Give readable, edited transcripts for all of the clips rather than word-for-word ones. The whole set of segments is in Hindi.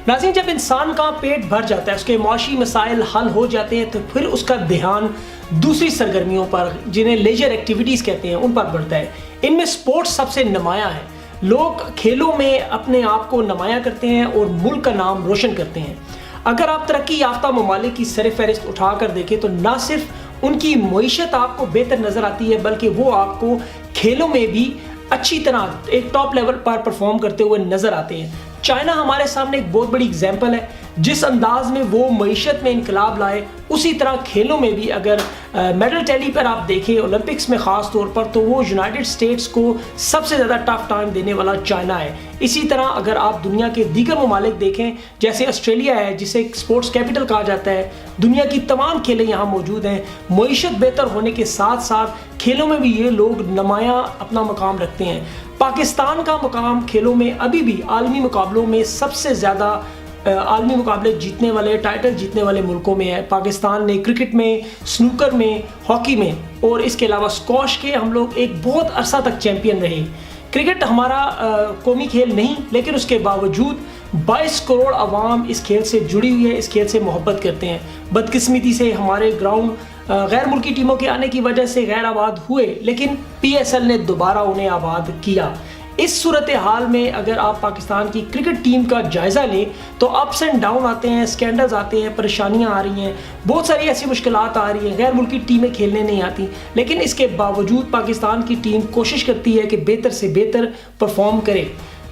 नाज़रीन, जब इंसान का पेट भर जाता है, उसके माशी मसाइल हल हो जाते हैं, तो फिर उसका ध्यान दूसरी सरगर्मियों पर, जिन्हें लेजर एक्टिविटीज़ कहते हैं, उन पर बढ़ता है। इनमें स्पोर्ट्स सबसे नुमाया है। लोग खेलों में अपने आप को नुमाया करते हैं और मुल्क का नाम रोशन करते हैं। अगर आप तरक्की याफ्ता ममालिक की सरफहरिस्त उठा कर देखें तो ना सिर्फ उनकी मईशत आपको बेहतर नज़र आती है, बल्कि वो आपको खेलों में भी अच्छी तरह एक टॉप लेवल पर परफॉर्म करते हुए नज़र आते हैं। चाइना हमारे सामने एक बहुत बड़ी एग्जाम्पल है। जिस अंदाज में वो मईशत में इनकलाब लाए, उसी तरह खेलों में भी अगर मेडल टैली पर आप देखें, ओलंपिक्स में ख़ास तौर पर, तो वो यूनाइटेड स्टेट्स को सबसे ज़्यादा टफ टाइम देने वाला चाइना है। इसी तरह अगर आप दुनिया के दीगर ममालिक देखें, जैसे ऑस्ट्रेलिया है, जिसे स्पोर्ट्स कैपिटल कहा जाता है, दुनिया की तमाम खेलें यहाँ मौजूद हैं। मईशत बेहतर होने के साथ साथ खेलों में भी ये लोग नुमाया अपना मकाम रखते हैं। पाकिस्तान का मकाम खेलों में अभी भी आलमी मुकाबलों में सबसे ज़्यादा आलमी मुकाबले जीतने वाले, टाइटल जीतने वाले मुल्कों में है। पाकिस्तान ने क्रिकेट में, स्नूकर में, हॉकी में और इसके अलावा स्क्वॉश के हम लोग एक बहुत अरसा तक चैम्पियन रहे। क्रिकेट हमारा कौमी खेल नहीं, लेकिन उसके बावजूद 22 करोड़ आवाम इस खेल से जुड़ी हुई है, इस खेल से मोहब्बत करते हैं। बदकिस्मती से हमारे ग्राउंड गैर मुल्की टीमों के आने की वजह से गैर आबाद हुए, लेकिन PSL ने दोबारा उन्हें आबाद किया। इस सूरत हाल में अगर आप पाकिस्तान की क्रिकेट टीम का जायज़ा लें तो अप्स एंड डाउन आते हैं, स्कैंडल्स आते हैं, परेशानियां आ रही हैं, बहुत सारी ऐसी मुश्किलात आ रही हैं, गैर मुल्की टीमें खेलने नहीं आती। लेकिन इसके बावजूद पाकिस्तान की टीम कोशिश करती है कि बेहतर से बेहतर परफॉर्म करे।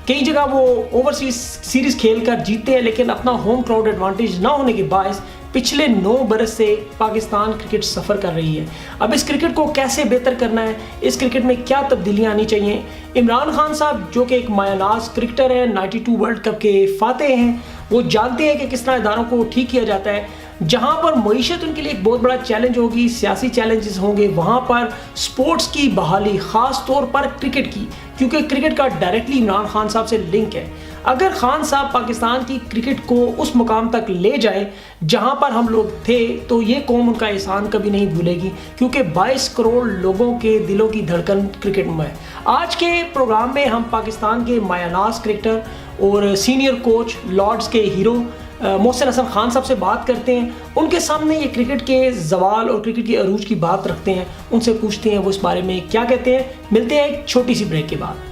कई जगह वो ओवरसीज सीरीज़ खेल कर जीतते हैं, लेकिन अपना होम क्राउड एडवांटेज ना होने के बायस पिछले 9 बरस से पाकिस्तान क्रिकेट सफ़र कर रही है। अब इस क्रिकेट को कैसे बेहतर करना है, इस क्रिकेट में क्या तब्दीलियाँ आनी चाहिए। इमरान खान साहब, जो कि एक मायानाज क्रिकेटर हैं, 92 वर्ल्ड कप के फातेह हैं, वो जानते हैं कि किस तरह इदारों को ठीक किया जाता है। जहाँ पर मईशत उनके लिए एक बहुत बड़ा चैलेंज होगी, सियासी चैलेंजेस होंगे, वहाँ पर स्पोर्ट्स की बहाली, ख़ास तौर पर क्रिकेट की, क्योंकि क्रिकेट का डायरेक्टली इमरान खान साहब से लिंक है। अगर खान साहब पाकिस्तान की क्रिकेट को उस मुकाम तक ले जाए जहां पर हम लोग थे, तो ये कौम उनका एहसान कभी नहीं भूलेगी, क्योंकि 22 करोड़ लोगों के दिलों की धड़कन क्रिकेट में है। आज के प्रोग्राम में हम पाकिस्तान के मायानाज क्रिकेटर और सीनियर कोच, लॉर्ड्स के हीरो मोहसिन हसन खान साहब से बात करते हैं। उनके सामने ये क्रिकेट के जवाल और क्रिकेट की अरूज की बात रखते हैं, उनसे पूछते हैं वो इस बारे में क्या कहते हैं। मिलते हैं एक छोटी सी ब्रेक के बाद।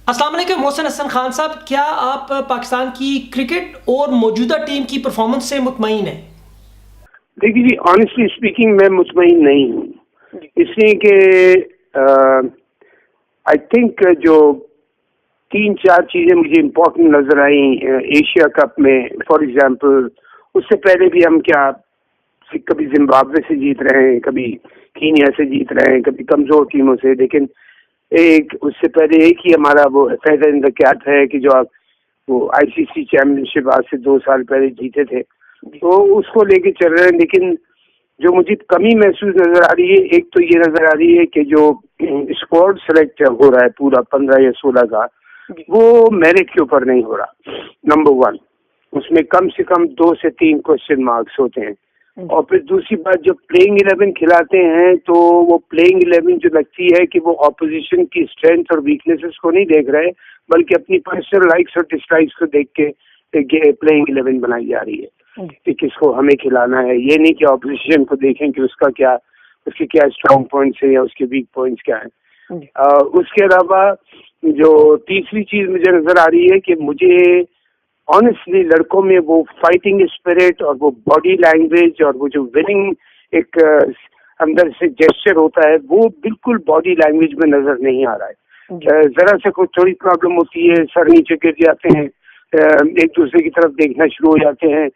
अस्सलाम वालेकुम मोहसिन हसन खान साहब, क्या आप पाकिस्तान की क्रिकेट और मौजूदा टीम की परफॉर्मेंस से मुतमईन हैं? देखिए जी, ऑनेस्टली स्पीकिंग मैं मुतमईन नहीं हूँ, इसलिए कि आई थिंक जो 3-4 चीज़ें मुझे इम्पोर्टेंट नजर आई एशिया कप में। फॉर एग्जांपल, उससे पहले भी हम कभी जिम्बाब्वे से जीत रहे हैं, कभी कीनिया से जीत रहे हैं, कभी कमजोर टीमों से, लेकिन उससे पहले एक ही हमारा वो फेदर इन द कैप है कि जो आप वो ICC चैंपियनशिप आज से 2 साल पहले जीते थे, तो उसको लेके चल रहे हैं। लेकिन जो मुझे कमी महसूस नजर आ रही है, एक तो ये नजर आ रही है कि जो स्क्वाड सेलेक्ट हो रहा है पूरा 15 या 16 का, वो मेरिट के ऊपर नहीं हो रहा। नंबर 1, उसमें कम से कम 2 से 3 क्वेश्चन मार्क्स होते हैं। और फिर दूसरी बात, जब प्लेइंग 11 खिलाते हैं तो वो प्लेइंग 11 जो लगती है कि वो ऑपोजिशन की स्ट्रेंथ और वीकनेसेस को नहीं देख रहे, बल्कि अपनी पर्सनल लाइक्स और डिसलाइक्स को देख के प्लेइंग 11 बनाई जा रही है कि किसको हमें खिलाना है। ये नहीं कि ऑपोजिशन को देखें कि उसके क्या स्ट्रॉन्ग पॉइंट्स है या उसके वीक पॉइंट्स क्या है। उसके अलावा जो तीसरी चीज मुझे नजर आ रही है कि मुझे ऑनेस्टली लड़कों में वो फाइटिंग स्पिरिट और वो बॉडी लैंग्वेज और वो जो विनिंग एक अंदर से जेस्चर होता है, वो बिल्कुल बॉडी लैंग्वेज में नजर नहीं आ रहा है। जरा से कोई थोड़ी प्रॉब्लम होती है, सर नीचे गिर जाते हैं, एक दूसरे की तरफ देखना शुरू हो जाते हैं।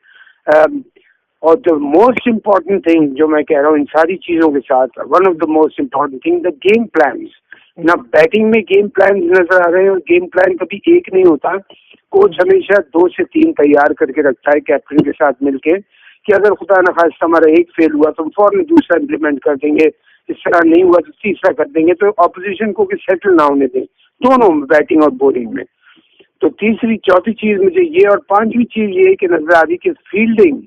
और द मोस्ट इम्पॉर्टेंट थिंग जो मैं कह रहा हूँ इन सारी चीजों के साथ, one of the most important thing, the game plans. ना बैटिंग में गेम प्लान नजर आ रहे हैं, और गेम प्लान कभी एक नहीं होता। कोच हमेशा 2 से 3 तैयार करके रखता है कैप्टन के साथ मिलके, कि अगर खुदा न खास्ता हमारा एक फेल हुआ तो फौरन दूसरा इम्प्लीमेंट कर देंगे, इस तरह नहीं हुआ तो तीसरा कर देंगे, तो ऑपोजिशन को सेटल ना होने दें दोनों बैटिंग और बॉलिंग में। तो तीसरी चौथी चीज मुझे ये, और पांचवी चीज ये कि नजर आ रही कि फील्डिंग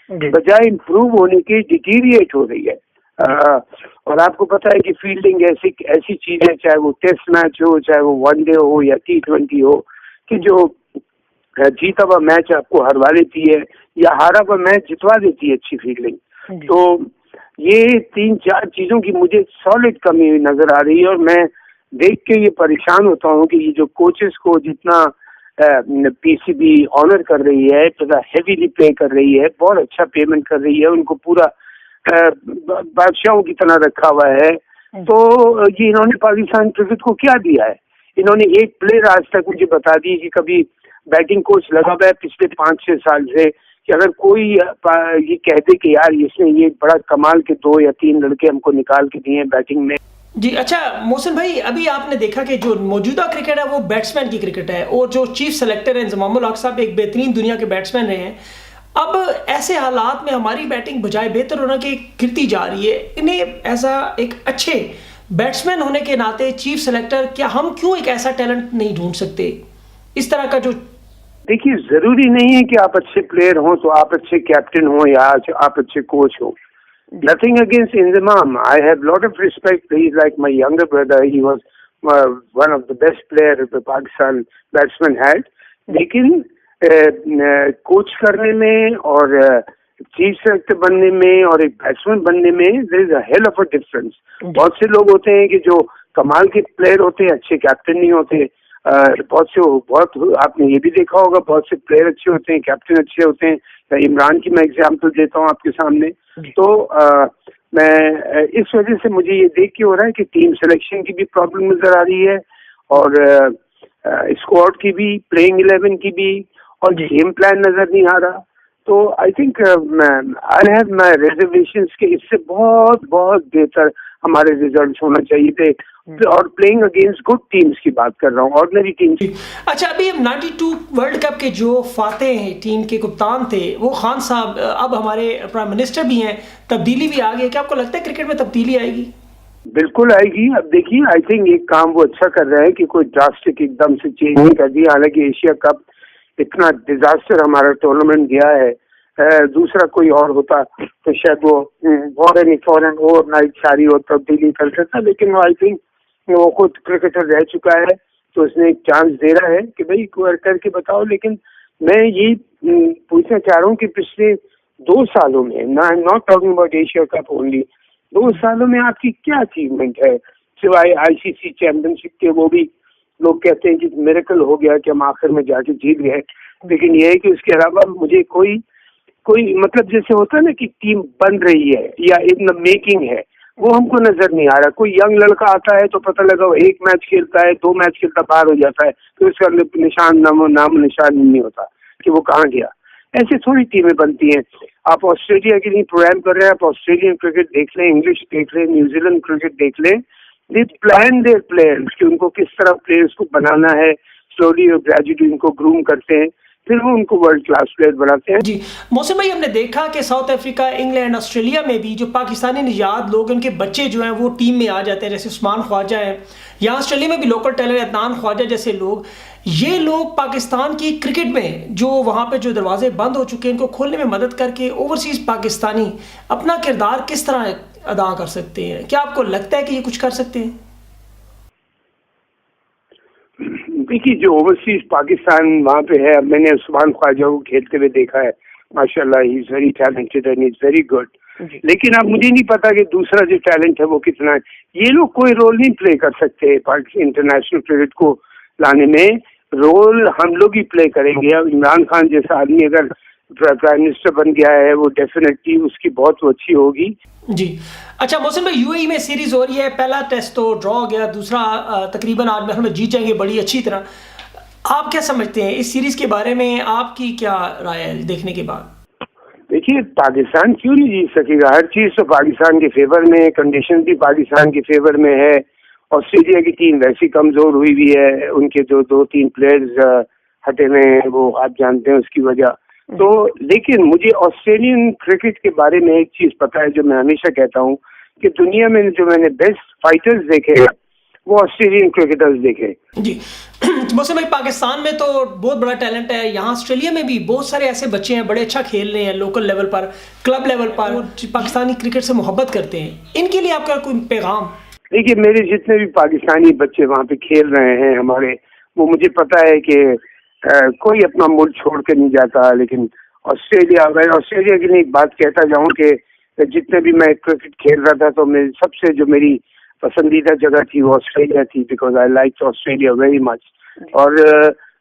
बजाय इम्प्रूव होने की डिटीरिएट हो रही है। और आपको पता है कि फील्डिंग ऐसी चीज है, चाहे वो टेस्ट मैच हो, चाहे वो वनडे हो या T20 हो, कि जो जीता हुआ मैच आपको हरवा लेती है या हारा हुआ मैच जितवा देती है अच्छी फील्डिंग। तो ये 3-4 चीजों की मुझे सॉलिड कमी नजर आ रही है और मैं देख के ये परेशान होता हूँ कि ये जो कोचेस को जितना पीसीबी ऑनर कर रही है, हेवीली पे कर रही है, बहुत अच्छा पेमेंट कर रही है, उनको पूरा बादशाहों की तरह रखा हुआ है। तो ये इन्होंने पाकिस्तान क्रिकेट को क्या दिया है? इन्होंने एक प्लेयर आज तक मुझे बता दी कि कभी बैटिंग कोच लगा हुआ है पिछले 5-6 साल से कि अगर कोई ये कह दे कि यार इसने ये बड़ा कमाल के 2 या 3 लड़के हमको निकाल के दिए बैटिंग में। जी अच्छा मोहसिन भाई, अभी आपने देखा कि जो मौजूदा क्रिकेट है वो बैट्समैन की क्रिकेट है और जो चीफ सेलेक्टर है इंजमामुल हक साहब एक बेहतरीन दुनिया के बैट्समैन रहे हैं। अब ऐसे हालात में हमारी बैटिंग बजाय बेहतर होने की गिरती जा रही है। इन्हें ऐसा एक अच्छे बैट्समैन होने के नाते चीफ सेलेक्टर क्या हम क्यों एक ऐसा टैलेंट नहीं ढूंढ सकते इस तरह का? जो देखिए, जरूरी नहीं है कि आप अच्छे प्लेयर हो तो आप अच्छे कैप्टन हो या आप अच्छे कोच हो। Nothing against Inzamam. I have lot of respect. He's like my younger brother. He was one of the best players the Pakistan batsman had. लेकिन कोच करने में और चीफ सेलेक्टर बनने में और एक बैट्समैन बनने में there is a hell of a difference. बहुत से लोग होते हैं कि जो कमाल के प्लेयर होते हैं, अच्छे कैप्टन नहीं होते। बहुत आपने ये भी देखा होगा, बहुत से प्लेयर अच्छे होते हैं, कैप्टन अच्छे होते हैं। इमरान की मैं एग्जांपल देता हूँ आपके सामने। तो मैं इस वजह से मुझे ये देख के हो रहा है कि टीम सिलेक्शन की भी प्रॉब्लम नजर आ रही है और स्क्वाड की भी, प्लेइंग 11 की भी, और गेम प्लान नजर नहीं आ रहा। तो I think I have my reservations के इससे बहुत बहुत बेहतर हमारे रिजल्ट्स होना चाहिए थे और प्लेइंग अगेंस्ट गुड टीम्स की बात कर रहा हूँ, ऑर्डिनरी टीम्स। अच्छा, अभी हम 92 वर्ल्ड कप के जो फातेह हैं, टीम के कप्तान थे वो खान साहब अब हमारे प्राइम मिनिस्टर भी हैं, तब्दीली भी आ गई। क्या आपको लगता है क्रिकेट में तब्दीली आएगी? बिल्कुल आएगी। अब देखिए, आई थिंक एक काम वो अच्छा कर रहे हैं कि कोई ड्रास्टिक एकदम से चेंज नहीं कर दिया। हालांकि एशिया कप इतना डिजास्टर हमारा टूर्नामेंट गया है, दूसरा कोई और होता तो शायद वो फॉरन ओवरनाइट सारी और तब्दीली कर सकता, लेकिन आई थिंक वो खुद क्रिकेटर रह चुका है तो उसने एक चांस दे रहा है कि भाई करके बताओ। लेकिन मैं ये पूछना चाह रहा हूँ कि पिछले 2 सालों में, I am not talking about Asia cup only, 2 सालों में आपकी क्या अचीवमेंट है सिवाय आईसीसी चैंपियनशिप के? वो भी लोग कहते हैं कि मिरेकल हो गया कि हम आखिर में जाके जीत गए, लेकिन ये है कि उसके अलावा मुझे कोई मतलब जैसे होता है ना कि टीम बन रही है या इन द मेकिंग है, वो हमको नजर नहीं आ रहा। कोई यंग लड़का आता है तो पता लगा वो 1 मैच खेलता है, 2 मैच खेलता बाहर हो जाता है, तो उसका नाम निशान नहीं होता कि वो कहाँ गया। ऐसे थोड़ी टीमें बनती हैं। आप ऑस्ट्रेलिया के लिए प्रोग्राम कर रहे हैं, आप ऑस्ट्रेलियन क्रिकेट देख लें, इंग्लिश देख लें, न्यूजीलैंड क्रिकेट देख लें। दे प्लान देयर प्लेयर्स कि उनको किस तरह प्लेयर्स को बनाना है, स्लोली और ग्रेजुअली उनको ग्रूम करते हैं, फिर वो उनको वर्ल्ड क्लास प्लेयर बनाते हैं। जी मौसम भाई, हमने देखा कि साउथ अफ्रीका, इंग्लैंड, ऑस्ट्रेलिया में भी जो पाकिस्तानी निजात लोग, उनके बच्चे जो हैं वो टीम में आ जाते हैं, जैसे उस्मान ख्वाजा है। यहाँ ऑस्ट्रेलिया में भी लोकल टैलेंट अदनान ख्वाजा जैसे लोग, ये लोग पाकिस्तान की क्रिकेट में जो वहाँ पे जो दरवाजे बंद हो चुके हैं इनको खोलने में मदद करके ओवरसीज पाकिस्तानी अपना किरदार किस तरह अदा कर सकते हैं? क्या आपको लगता है कि ये कुछ कर सकते हैं? देखिए, जो ओवरसीज पाकिस्तान वहाँ पे है, मैंने उस्मान ख्वाजा को खेलते हुए देखा है, माशाल्लाह he is very talented and is very good. लेकिन अब मुझे नहीं पता कि दूसरा जो टैलेंट है वो कितना है। ये लोग कोई रोल नहीं प्ले कर सकते इंटरनेशनल क्रिकेट को लाने में। रोल हम लोग ही प्ले करेंगे। अब इमरान खान जैसा आदमी अगर प्राइम मिनिस्टर बन गया है, वो डेफिनेटली उसकी बहुत अच्छी होगी। जी अच्छा मौसम भाई, यूएई में सीरीज हो रही है, पहला टेस्ट तो ड्रॉ हो गया, दूसरा तकरीबन आज में जीत जाएंगे बड़ी अच्छी तरह। आप क्या समझते हैं इस सीरीज के बारे में? आपकी क्या राय है देखने के बाद? देखिए, पाकिस्तान क्यों नहीं जीत सकेगा? हर चीज तो पाकिस्तान के फेवर में है, कंडीशन भी पाकिस्तान के फेवर में है। ऑस्ट्रेलिया की टीम वैसी कमजोर हुई भी है, उनके जो 2-3 प्लेयर्स हटे हुए हैं, वो आप जानते हैं उसकी वजह। तो लेकिन मुझे ऑस्ट्रेलियन क्रिकेट के बारे में एक चीज पता है जो मैं हमेशा कहता हूँ कि दुनिया में जो मैंने बेस्ट फाइटर्स देखे वो ऑस्ट्रेलियन क्रिकेटर्स देखे। जी मौसम भाई, पाकिस्तान में तो बहुत बड़ा टैलेंट है, यहाँ ऑस्ट्रेलिया में भी बहुत सारे ऐसे बच्चे हैं बड़े अच्छा खेल रहे हैं, लोकल लेवल पर, क्लब लेवल पर, पाकिस्तानी क्रिकेट से मोहब्बत करते हैं। इनके लिए आपका कोई पैगाम? देखिए, मेरे जितने भी पाकिस्तानी बच्चे वहाँ पे खेल रहे हैं हमारे, वो मुझे पता है कि कोई अपना मुल्क छोड़ के नहीं जाता। लेकिन ऑस्ट्रेलिया की नहीं, एक बात कहता जाऊं कि जितने भी मैं क्रिकेट खेल रहा था तो मेरी पसंदीदा जगह थी वो ऑस्ट्रेलिया थी, because I like Australia very much. और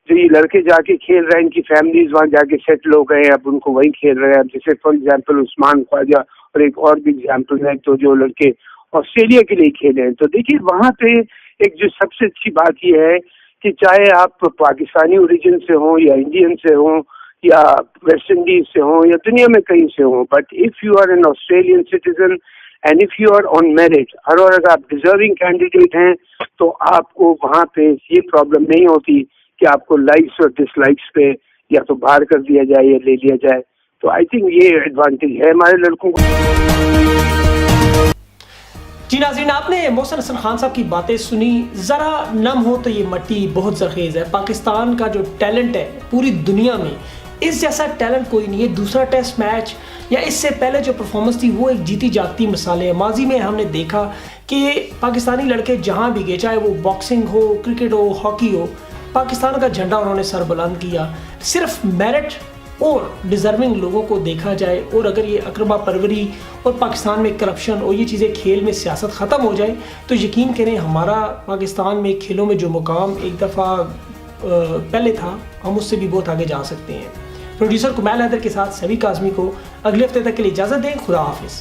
जो ये लड़के जाके खेल रहे हैं, इनकी फैमिलीज वहाँ जाके सेटल हो गए, अब उनको वहीं खेल रहे हैं। जैसे फॉर एग्जांपल उस्मान ख्वाजा और एक और भी एग्जांपल है, तो जो लड़के ऑस्ट्रेलिया के लिए खेले हैं। तो देखिए वहाँ पे एक जो सबसे अच्छी बात यह है कि चाहे आप पाकिस्तानी ओरिजिन से हो या इंडियन से हो या वेस्ट इंडीज से हो या दुनिया में कहीं से हो, but if you are an Australian citizen and if you are on merit, और अगर आप डिजर्विंग कैंडिडेट हैं, तो आपको वहाँ पे ये प्रॉब्लम नहीं होती कि आपको लाइक्स और डिसलाइक्स पे या तो बाहर कर दिया जाए या ले लिया जाए। तो आई थिंक ये एडवांटेज है हमारे लड़कों को। जी नाज़रीन, आपने मोहसिन हसन खान साहब की बातें सुनी। ज़रा नम हो तो ये मट्टी बहुत ज़रखेज़ है। पाकिस्तान का जो टैलेंट है पूरी दुनिया में इस जैसा टैलेंट कोई नहीं है। दूसरा टेस्ट मैच या इससे पहले जो परफॉर्मेंस थी वो एक जीती जागती मिसाल है। माजी में हमने देखा कि पाकिस्तानी लड़के जहाँ भी गए, चाहे वो बॉक्सिंग हो, क्रिकेट हो, हॉकी हो, पाकिस्तान का झंडा उन्होंने सर बुलंद किया। सिर्फ मेरिट और डिज़र्विंग लोगों को देखा जाए, और अगर ये अकरबा परवरी और पाकिस्तान में करप्शन और ये चीज़ें, खेल में सियासत ख़त्म हो जाए, तो यकीन करें हमारा पाकिस्तान में खेलों में जो मुकाम एक दफ़ा पहले था, हम उससे भी बहुत आगे जा सकते हैं। प्रोड्यूसर कुमैल हैदर के साथ सभी काज़मी को अगले हफ्ते तक के लिए इजाज़त दें। खुदा हाफिज़।